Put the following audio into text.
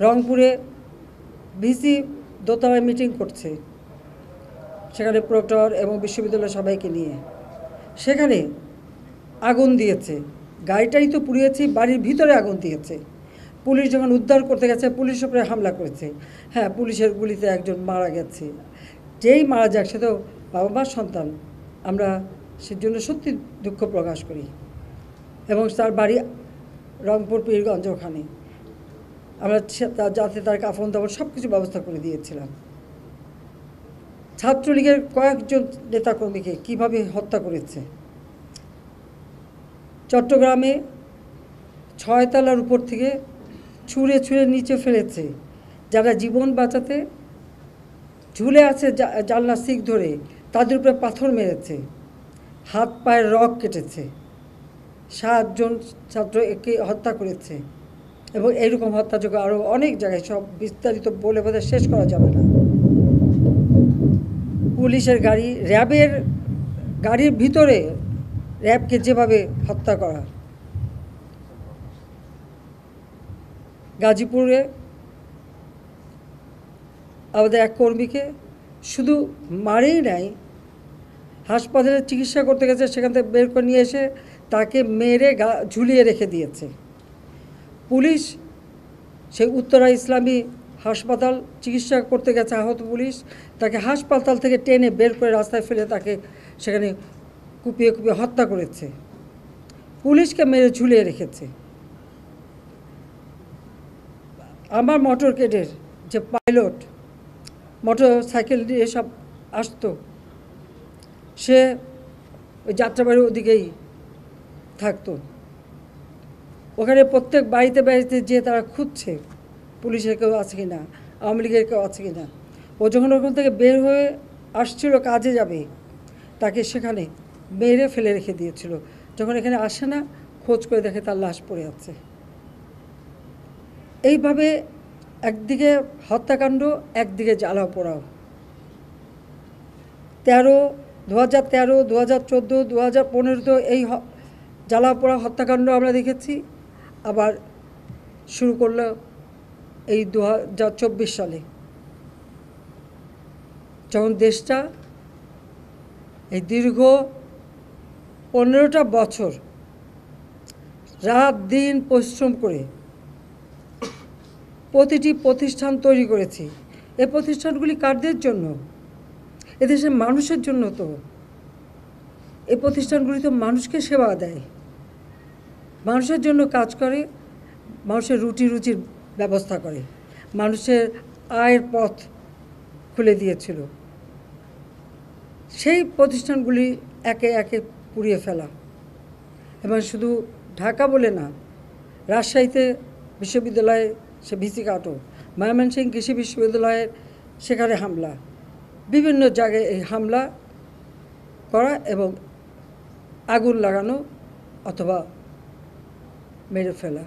রংপুরে ভিসি দোতলায় মিটিং করছে, সেখানে প্রক্টর এবং বিশ্ববিদ্যালয়ের সবাইকে নিয়ে। সেখানে আগুন দিয়েছে, গাড়িটাই তো পুড়িয়েছে, বাড়ির ভিতরে আগুন দিয়েছে। পুলিশ যখন উদ্ধার করতে গেছে পুলিশের উপরে হামলা করেছে। হ্যাঁ, পুলিশের গুলিতে একজন মারা গেছে। যেই মারা যাক সে তো বাবা মার সন্তান। আমরা সেজন্য সত্যি দুঃখ প্রকাশ করি। এবং তার বাড়ি রংপুর পীরগঞ্জ, ওখানে আমরা যাতে তার কাফন দাফন সব কিছু ব্যবস্থা করে দিয়েছিলাম। ছাত্রলীগের কয়েকজন নেতাকর্মীকে কিভাবে হত্যা করেছে। চট্টগ্রামে 6 তলার উপর থেকে ছুঁড়ে ছুঁড়ে নিচে ফেলেছে। যারা জীবন বাঁচাতে ঝুলে আছে জানলার শিক ধরে, তাদের উপরে পাথর মেরেছে, হাত পায়ের রগ কেটেছে। 7 জন ছাত্রকে হত্যা করেছে। এবং এইরকম হত্যাযোগ্য আরও অনেক জায়গায়, সব বিস্তারিত বলে বোধহয় শেষ করা যাবে না। পুলিশের গাড়ি, র্যাবের গাড়ির ভিতরে র্যাবকে যেভাবে হত্যা করা। গাজীপুরে আমাদের এক কর্মীকে শুধু মারেই নাই, হাসপাতালে চিকিৎসা করতে গেছে, সেখান থেকে বের করে নিয়ে এসে তাকে মেরে ঝুলিয়ে রেখে দিয়েছে পুলিশ। সেই উত্তরা ইসলামী হাসপাতাল চিকিৎসা করতে গেছে আহত পুলিশ, তাকে হাসপাতাল থেকে টেনে বের করে রাস্তায় ফেলে তাকে সেখানে কুপিয়ে কুপিয়ে হত্যা করেছে। পুলিশকে মেরে ঝুলিয়ে রেখেছে। আমার মোটর কেডের যে পাইলট মোটর সাইকেল দিয়ে সব আসতো, সে ওই যাত্রাবাড়ির ওদিকেই থাকতো। ওখানে প্রত্যেক বাড়িতে বাড়িতে যেয়ে তারা খুঁজছে পুলিশের কেউ আছে কি না, আওয়ামী লীগের কেউ আছে কি না। ও যখন ওখান থেকে বের হয়ে আসছিল কাজে যাবে, তাকে সেখানে মেরে ফেলে রেখে দিয়েছিল। যখন এখানে আসে না, খোঁজ করে দেখে তার লাশ পড়ে আছে। এইভাবে একদিকে হত্যাকাণ্ড, একদিকে জ্বালাও পোড়াও। 2013, 2014, 2015 এই জ্বালাও পোড়া হত্যাকাণ্ড আমরা দেখেছি। আবার শুরু করলো এই 2024 সালে, যখন দেশটা এই দীর্ঘ 15টা বছর রাত দিন পরিশ্রম করে প্রতিটি প্রতিষ্ঠান তৈরি করেছি। এই প্রতিষ্ঠানগুলি কাদের জন্য? এদেশের মানুষের জন্য। তো এই প্রতিষ্ঠানগুলি তো মানুষকে সেবা দেয়, মানুষের জন্য কাজ করে, মানুষের রুজির ব্যবস্থা করে, মানুষের আয়ের পথ খুলে দিয়েছিল। সেই প্রতিষ্ঠানগুলি একে একে পুড়িয়ে ফেলা। এবং শুধু ঢাকা বলে না, রাজশাহীতে বিশ্ববিদ্যালয়ে সে ভিসি কাটো, ময়মনসিংহ কৃষি বিশ্ববিদ্যালয়ের সেখানে হামলা, বিভিন্ন জায়গায় এই হামলা করা এবং আগুন লাগানো অথবা মেরে ফেলা।